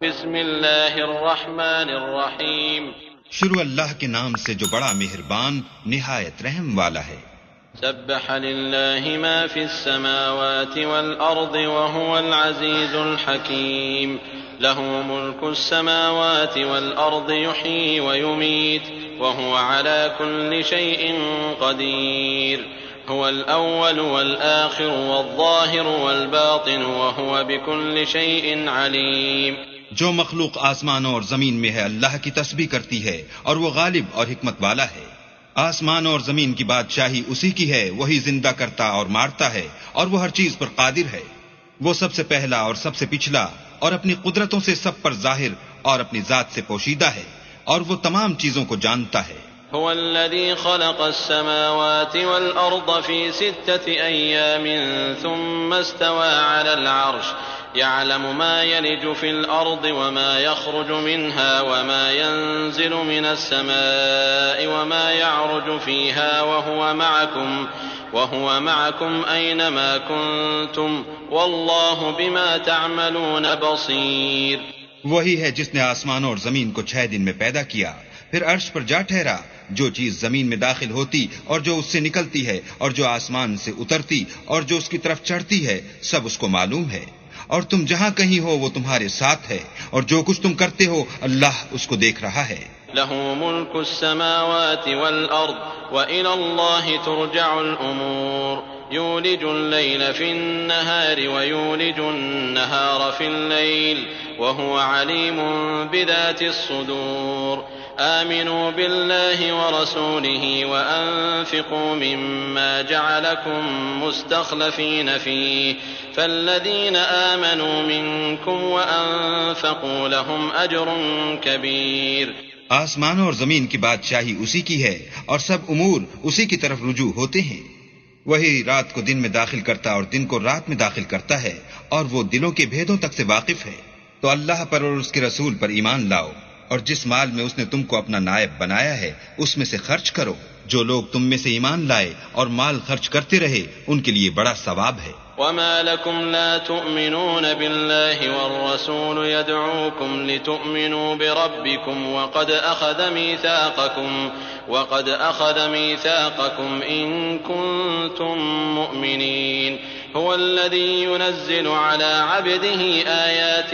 بسم اللہ الرحمن الرحیم شروع اللہ کے نام سے جو بڑا مہربان نہایت رحم والا ہے۔ سبح للہ ما فی السماوات والارض وهو العزیز الحکیم له ملک السماوات والارض یحیی ویمیت وهو على كل شیء قدیر هو الاول والآخر والظاہر والباطن وهو بكل شیء علیم۔ جو مخلوق آسمانوں اور زمین میں ہے اللہ کی تسبیح کرتی ہے اور وہ غالب اور حکمت والا ہے۔ آسمان اور زمین کی بادشاہی اسی کی ہے، وہی زندہ کرتا اور مارتا ہے اور وہ ہر چیز پر قادر ہے۔ وہ سب سے پہلا اور سب سے پچھلا اور اپنی قدرتوں سے سب پر ظاہر اور اپنی ذات سے پوشیدہ ہے اور وہ تمام چیزوں کو جانتا ہے۔ هو الذي خلق السماوات والأرض في 6 أيام ثم استوى على العرش يعلم ما يلج في الأرض وما يخرج منها وما ينزل من السماء وما يعرج فيها وهو معكم أينما كنتم والله بما تعملون بصير۔ وہی ہے جس نے آسمانوں اور زمین کو 6 دن میں پیدا کیا، پھر عرش پر جا ٹھہرا۔ جو چیز زمین میں داخل ہوتی اور جو اس سے نکلتی ہے اور جو آسمان سے اترتی اور جو اس کی طرف چڑھتی ہے سب اس کو معلوم ہے، اور تم جہاں کہیں ہو وہ تمہارے ساتھ ہے، اور جو کچھ تم کرتے ہو اللہ اس کو دیکھ رہا ہے۔ له ملك السماوات والأرض وإلى الله ترجع الأمور يولج الليل في النهار ويولج النهار في الليل وهو عليم بذات الصدور آمنوا بالله ورسوله وأنفقوا مما جعلكم مستخلفين فيه فالذين آمنوا منكم وأنفقوا لهم أجر كبير۔ آسمانوں اور زمین کی بادشاہی اسی کی ہے اور سب امور اسی کی طرف رجوع ہوتے ہیں۔ وہی رات کو دن میں داخل کرتا اور دن کو رات میں داخل کرتا ہے اور وہ دلوں کے بھیدوں تک سے واقف ہے۔ تو اللہ پر اور اس کے رسول پر ایمان لاؤ اور جس مال میں اس نے تم کو اپنا نائب بنایا ہے اس میں سے خرچ کرو۔ جو لوگ تم میں سے ایمان لائے اور مال خرچ کرتے رہے ان کے لیے بڑا ثواب ہے۔ وما لكم لا تؤمنون بالله والرسول يدعوكم لتؤمنوا بربكم وقد أخذ ميثاقكم إن كنتم مؤمنين هو الذي ينزل على عبده آيات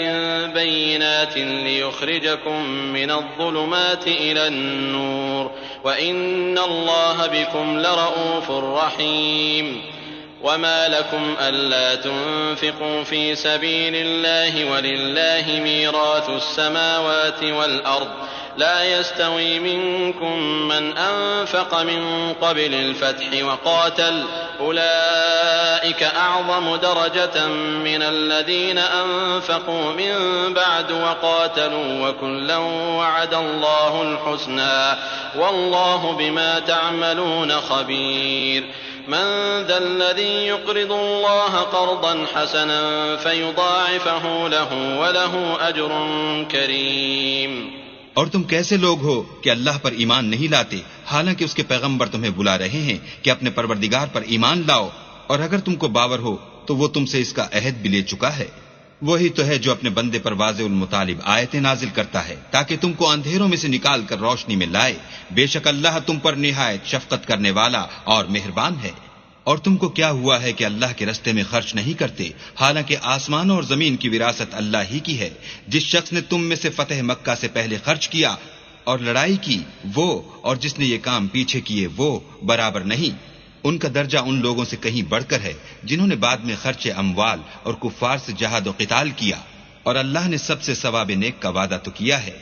بينات ليخرجكم من الظلمات إلى النور وإن الله بكم لرؤوف رحيم۔ وما لكم ألا تنفقوا في سبيل الله ولله ميراث السماوات والأرض لا يستوي منكم من أنفق من قبل الفتح وقاتل أولئك أعظم درجة من الذين أنفقوا من بعد وقاتلوا وكلا وعد الله الحسنى والله بما تعملون خبير۔ من ذا الذي يقرض الله قرضا حسنا فيضاعفه له وله أجر كريم۔ اور تم کیسے لوگ ہو کہ اللہ پر ایمان نہیں لاتے حالانکہ اس کے پیغمبر تمہیں بلا رہے ہیں کہ اپنے پروردگار پر ایمان لاؤ، اور اگر تم کو باور ہو تو وہ تم سے اس کا عہد بھی لے چکا ہے۔ وہی تو ہے جو اپنے بندے پر واضح المطالب آیتیں نازل کرتا ہے تاکہ تم کو اندھیروں میں سے نکال کر روشنی میں لائے۔ بے شک اللہ تم پر نہایت شفقت کرنے والا اور مہربان ہے۔ اور تم کو کیا ہوا ہے کہ اللہ کے رستے میں خرچ نہیں کرتے حالانکہ آسمانوں اور زمین کی وراثت اللہ ہی کی ہے۔ جس شخص نے تم میں سے فتح مکہ سے پہلے خرچ کیا اور لڑائی کی وہ اور جس نے یہ کام پیچھے کیے وہ برابر نہیں۔ ان کا درجہ ان لوگوں سے کہیں بڑھ کر ہے جنہوں نے بعد میں خرچ اموال اور کفار سے جہاد و قتال کیا، اور اللہ نے سب سے ثواب نیک کا وعدہ تو کیا ہے،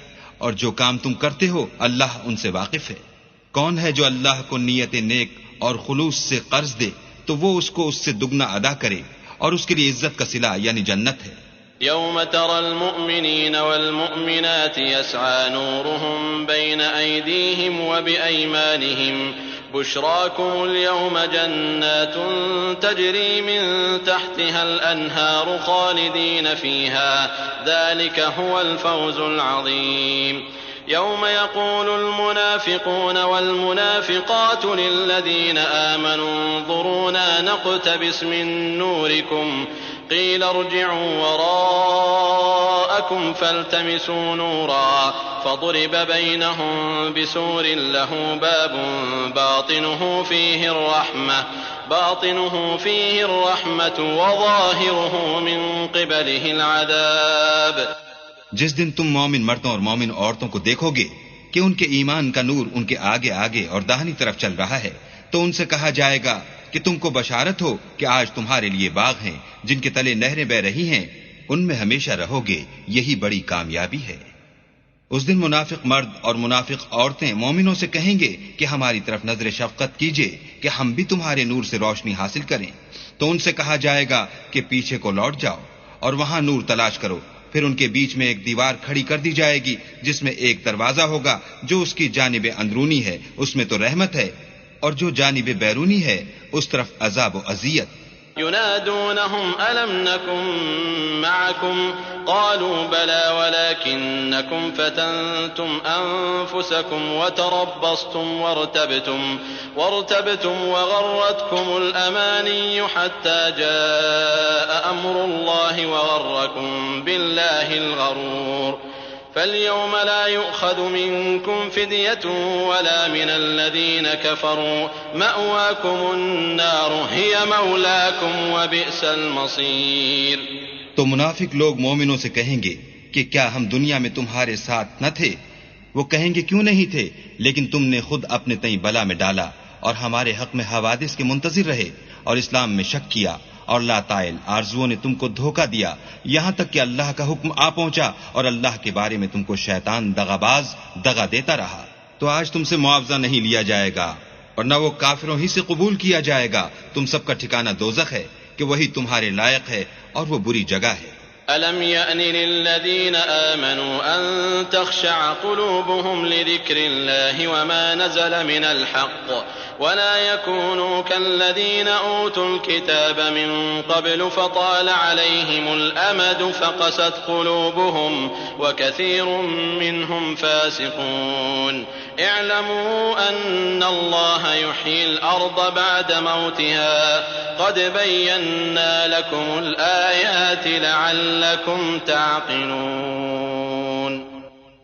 اور جو کام تم کرتے ہو اللہ ان سے واقف ہے۔ کون ہے جو اللہ کو نیت نیک اور خلوص سے قرض دے تو وہ اس کو اس سے دگنا ادا کرے، اور اس کے لیے عزت کا صلہ یعنی جنت ہے۔ يوم ترى المؤمنين والمؤمنات يسعى نورهم بين أيديهم وبأيمانهم بشراكم اليوم جنات تجري من تحتها الأنهار خالدين فيها ذلك هو الفوز العظيم۔ يوم يقول المنافقون والمنافقات للذين آمنوا انظرونا نقتبس من نوركم قيل ارجعوا وراءكم فالتمسوا نورا فضرب بينهم بسور له باب باطنه فيه الرحمة وظاهره من قبله العذاب. جس دن تم مومن مردوں اور مومن عورتوں کو دیکھو گے کہ ان کے ایمان کا نور ان کے آگے آگے اور داہنی طرف چل رہا ہے تو ان سے کہا جائے گا کہ تم کو بشارت ہو کہ آج تمہارے لیے باغ ہیں جن کے تلے نہریں بہ رہی ہیں، ان میں ہمیشہ رہو گے، یہی بڑی کامیابی ہے. اس دن منافق مرد اور منافق عورتیں مومنوں سے کہیں گے کہ ہماری طرف نظر شفقت کیجئے کہ ہم بھی تمہارے نور سے روشنی حاصل کریں. تو ان سے کہا جائے گا کہ پیچھے کو لوٹ جاؤ اور وہاں نور تلاش کرو. پھر ان کے بیچ میں ایک دیوار کھڑی کر دی جائے گی جس میں ایک دروازہ ہوگا، جو اس کی جانب اندرونی ہے اس میں تو رحمت ہے، اور جو جانب بیرونی ہے اس طرف عذاب و اذیت. ينادونهم ألم نكن معكم قالوا بلى ولكنكم فتنتم أنفسكم وتربصتم وارتبتم وغرتكم الأماني حتى جاء أمر الله وغركم بالله الغرور. فاليوم لا يؤخذ منكم فدية ولا من الذين كفروا مأواكم النار هي مولاكم وبئس المصير. تو منافق لوگ مومنوں سے کہیں گے کہ کیا ہم دنیا میں تمہارے ساتھ نہ تھے؟ وہ کہیں گے کیوں نہیں تھے، لیکن تم نے خود اپنے تئیں بلا میں ڈالا اور ہمارے حق میں حوادث کے منتظر رہے اور اسلام میں شک کیا، اور لا طائل آرزوؤں نے تم کو دھوکہ دیا یہاں تک کہ اللہ کا حکم آ پہنچا اور اللہ کے بارے میں تم کو شیطان دغاباز دغا دیتا رہا. تو آج تم سے معاوضہ نہیں لیا جائے گا اور نہ وہ کافروں ہی سے قبول کیا جائے گا. تم سب کا ٹھکانہ دوزخ ہے کہ وہی تمہارے لائق ہے اور وہ بری جگہ ہے. ألم يأن للذين آمنوا أن تخشع قلوبهم لذكر الله وما نزل من الحق ولا يكونوا كالذين أوتوا الكتاب من قبل فطال عليهم الأمد فقست قلوبهم وكثير منهم فاسقون. اعلموا أن الله يحيي الأرض بعد موتها قد بينا لكم الآيات لعلكم تعقلون.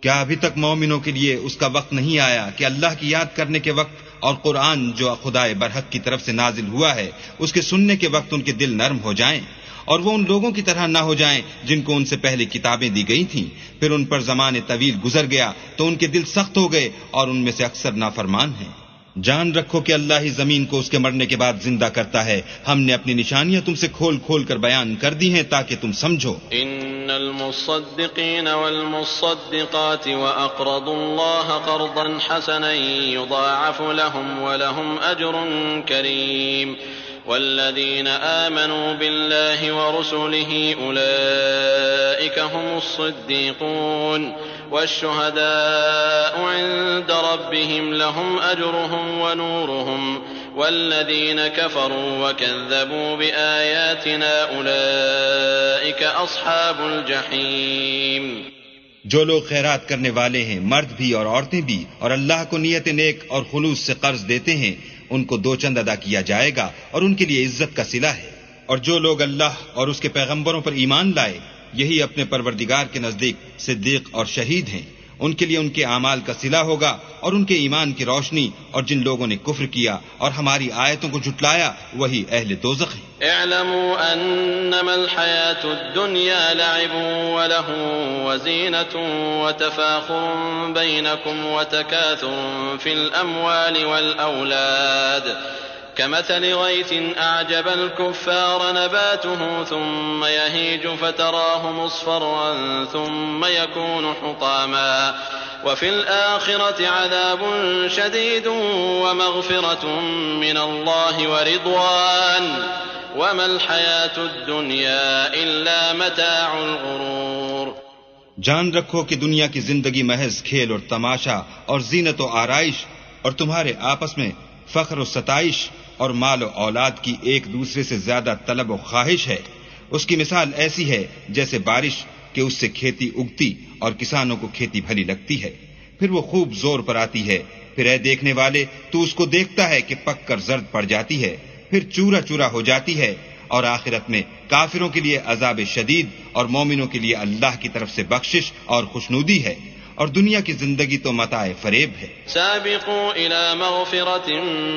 کیا ابھی تک مومنوں کے لیے اس کا وقت نہیں آیا کہ اللہ کی یاد کرنے کے وقت اور قرآن جو خدائے برحق کی طرف سے نازل ہوا ہے اس کے سننے کے وقت ان کے دل نرم ہو جائیں اور وہ ان لوگوں کی طرح نہ ہو جائیں جن کو ان سے پہلے کتابیں دی گئی تھیں، پھر ان پر زمانے طویل گزر گیا تو ان کے دل سخت ہو گئے اور ان میں سے اکثر نافرمان ہیں. جان رکھو کہ اللہ ہی زمین کو اس کے مرنے کے بعد زندہ کرتا ہے. ہم نے اپنی نشانیاں تم سے کھول کھول کر بیان کر دی ہیں تاکہ تم سمجھو. ان المصدقین والمصدقات واقرضوا الله قرضا حسنا يضاعف لهم ولهم اجر کریم. والذين آمنوا بالله ورسله أولئك هم الصديقون والشهداء عند ربهم لهم أجرهم ونورهم والذين كفروا وكذبوا بآياتنا أولئك أصحاب الجحيم. جو لوگ خیرات کرنے والے ہیں، مرد بھی اور عورتیں بھی، اور اللہ کو نیت نیک اور خلوص سے قرض دیتے ہیں، ان کو 2 چند ادا کیا جائے گا اور ان کے لیے عزت کا صلہ ہے. اور جو لوگ اللہ اور اس کے پیغمبروں پر ایمان لائے، یہی اپنے پروردگار کے نزدیک صدیق اور شہید ہیں. ان کے لیے ان کے اعمال کا صلہ ہوگا اور ان کے ایمان کی روشنی. اور جن لوگوں نے کفر کیا اور ہماری آیتوں کو جھٹلایا وہی اہل دوزخ ہیں. اعلموا انما الحياة الدنيا لعب وله وزينة وتفاخر بينكم وتكاثر في الأموال والأولاد كمثل غيث أعجب الكفار نباته ثم يهيج فتراه مصفرا ثم يكون حطاما وفي الآخرة عذاب شديد ومغفرة من الله ورضوان وما الحياة الدنيا إلا متاع الغرور. جان رکھو کہ دنیا کی زندگی محض کھیل اور تماشا اور زینت و آرائش اور تمہارے آپس میں فخر و ستائش اور مال و اولاد کی ایک دوسرے سے زیادہ طلب و خواہش ہے. اس کی مثال ایسی ہے جیسے بارش کہ اس سے کھیتی اگتی اور کسانوں کو کھیتی بھلی لگتی ہے، پھر وہ خوب زور پر آتی ہے، پھر اے دیکھنے والے تو اس کو دیکھتا ہے کہ پک کر زرد پڑ جاتی ہے، پھر چورا چورا ہو جاتی ہے، اور آخرت میں کافروں کے لیے عذاب شدید اور مومنوں کے لیے اللہ کی طرف سے بخشش اور خوشنودی ہے، اور دنیا کی زندگی تو متاع فریب ہے۔ سابقوا إلى مغفرة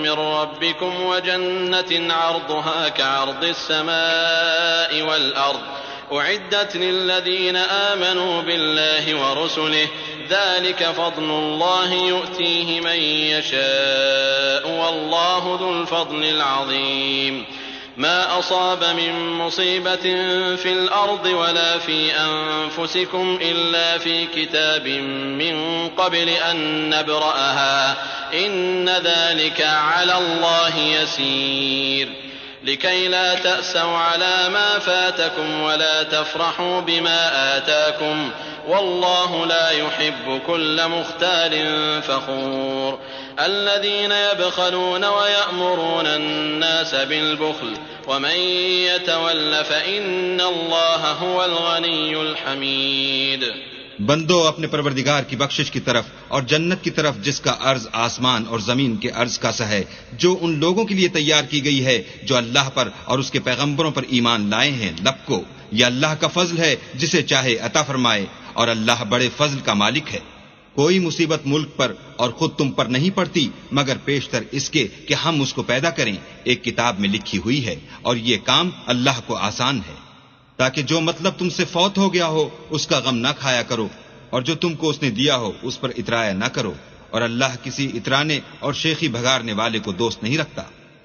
من ربكم وجنة عرضها كعرض السماء والأرض أعدت للذين آمنوا بالله ورسله ذلك فضل الله يؤتيه من يشاء والله ذو الفضل العظيم ما أصاب من مصيبة في الأرض ولا في أنفسكم إلا في كتاب من قبل أن نبرأها إن ذلك على الله يسير لكي لا تأسوا على ما فاتكم ولا تفرحوا بما آتاكم والله لا يحب كل مختال فخور الذين يبخلون ويأمرون الناس بالبخل ومن يتول فإن الله هو الغني الحميد۔ بندو اپنے پروردگار کی بخشش کی طرف اور جنت کی طرف جس کا عرض آسمان اور زمین کے عرض کا سا ہے، جو ان لوگوں کے لیے تیار کی گئی ہے جو اللہ پر اور اس کے پیغمبروں پر ایمان لائے ہیں، لبکو یہ اللہ کا فضل ہے جسے چاہے عطا فرمائے، اور اللہ بڑے فضل کا مالک ہے۔ کوئی مصیبت ملک پر اور خود تم پر نہیں پڑتی مگر پیشتر اس کے کہ ہم اس کو پیدا کریں، ایک کتاب میں لکھی ہوئی ہے، اور یہ کام اللہ کو آسان ہے، تاکہ جو مطلب تم سے فوت ہو گیا ہو اس کا غم نہ کھایا کرو، اور جو تم کو اس نے دیا ہو اس پر اترایا نہ کرو، اور اللہ کسی اترانے اور شیخی بھگارنے والے کو دوست نہیں رکھتا۔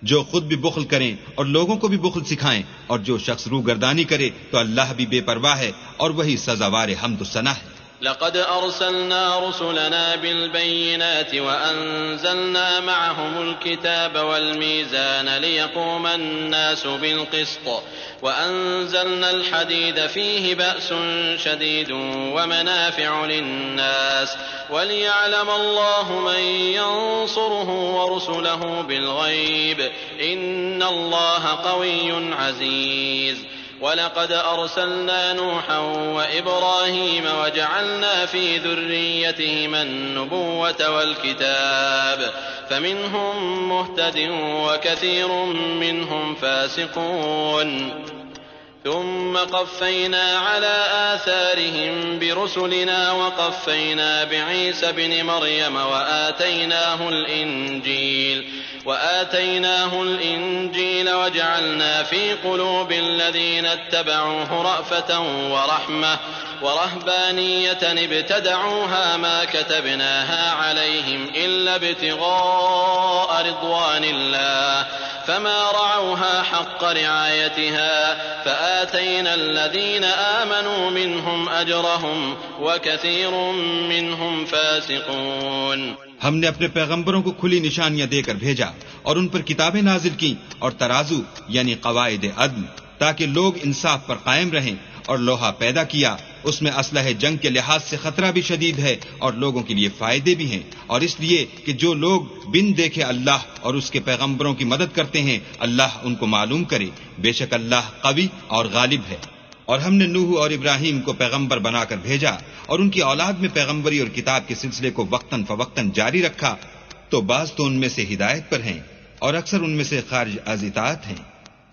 جو خود بھی بخل کریں اور لوگوں کو بھی بخل سکھائیں، اور جو شخص روگردانی کرے تو اللہ بھی بے پرواہ ہے اور وہی سزاوار حمد و ثنا ہے۔ لقد أرسلنا رسلنا بالبينات وأنزلنا معهم الكتاب والميزان ليقوم الناس بالقسط وأنزلنا الحديد فيه بأس شديد ومنافع للناس وليعلم الله من ينصره ورسله بالغيب إن الله قوي عزيز۔ وَلَقَدْ أَرْسَلْنَا نُوحًا وَإِبْرَاهِيمَ وَجَعَلْنَا فِي ذُرِّيَّتِهِمَا النُّبُوَّةَ وَالْكِتَابَ فَمِنْهُم مُّهْتَدٍ وَكَثِيرٌ مِّنْهُمْ فَاسِقُونَ ثم قفينا على آثارهم برسلنا وقفينا بعيسى ابن مريم وآتيناه الإنجيل وجعلنا في قلوب الذين اتبعوه رأفة ورحمة ورهبانية ابتدعوها ما كتبناها عليهم إلا ابتغاء رضوان الله فما رعوها حق رعايتها فآتينا الذين آمنوا منهم أجرهم وكثير منهم فاسقون۔ ہم نے اپنے پیغمبروں کو کھلی نشانیاں دے کر بھیجا اور ان پر کتابیں نازل کی اور ترازو یعنی قواعد عدل، تاکہ لوگ انصاف پر قائم رہیں، اور لوہا پیدا کیا، اس میں اسلحہ جنگ کے لحاظ سے خطرہ بھی شدید ہے اور لوگوں کے لیے فائدے بھی ہیں، اور اس لیے کہ جو لوگ بن دیکھے اللہ اور اس کے پیغمبروں کی مدد کرتے ہیں اللہ ان کو معلوم کرے، بے شک اللہ قوی اور غالب ہے۔ اور ہم نے نوح اور ابراہیم کو پیغمبر بنا کر بھیجا اور ان کی اولاد میں پیغمبری اور کتاب کے سلسلے کو وقتاً فوقتاً جاری رکھا، تو بعض تو ان میں سے ہدایت پر ہیں اور اکثر ان میں سے خارج از اطاعت ہیں۔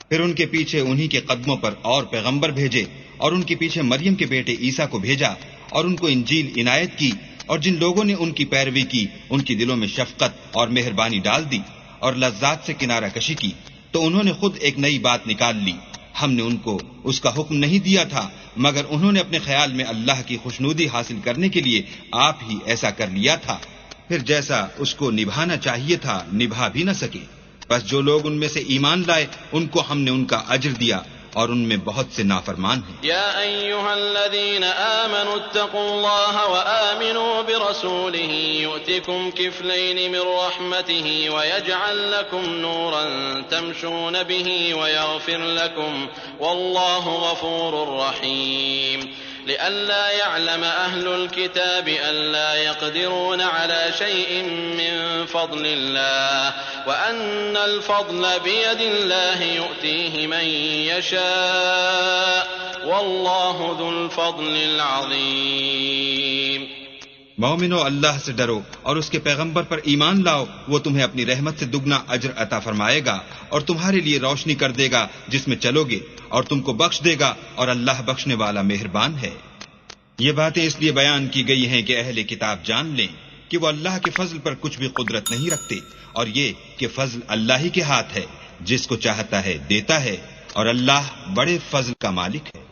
پھر ان کے پیچھے انہی کے قدموں پر اور پیغمبر بھیجے، اور ان کے پیچھے مریم کے بیٹے عیسیٰ کو بھیجا اور ان کو انجیل عنایت کی، اور جن لوگوں نے ان کی پیروی کی ان کی دلوں میں شفقت اور مہربانی ڈال دی اور لذات سے کنارہ کشی کی، تو انہوں نے خود ایک نئی بات نکال لی، ہم نے ان کو اس کا حکم نہیں دیا تھا مگر انہوں نے اپنے خیال میں اللہ کی خوشنودی حاصل کرنے کے لیے آپ ہی ایسا کر لیا تھا، پھر جیسا اس کو نبھانا چاہیے تھا نبھا بھی نہ سکے۔ بس جو لوگ ان میں سے ایمان لائے ان کو ہم نے ان کا اجر دیا اور ان میں بہت سے نافرمان ہیں۔ يا أيها الذين آمنوا اتقوا الله وآمنوا برسوله يؤتكم كفلين من رحمته ويجعل لكم نورا تمشون به ويغفر لكم والله غفور رحيم لئلا يعلم أهل الكتاب ألا يقدرون على شيء من فضل الله وأن الفضل بيد الله يؤتيه من يشاء والله ذو الفضل العظيم۔ مومنو اللہ سے ڈرو اور اس کے پیغمبر پر ایمان لاؤ، وہ تمہیں اپنی رحمت سے دگنا اجر عطا فرمائے گا اور تمہارے لیے روشنی کر دے گا جس میں چلو گے، اور تم کو بخش دے گا، اور اللہ بخشنے والا مہربان ہے۔ یہ باتیں اس لیے بیان کی گئی ہیں کہ اہل کتاب جان لیں کہ وہ اللہ کے فضل پر کچھ بھی قدرت نہیں رکھتے، اور یہ کہ فضل اللہ ہی کے ہاتھ ہے، جس کو چاہتا ہے دیتا ہے، اور اللہ بڑے فضل کا مالک ہے۔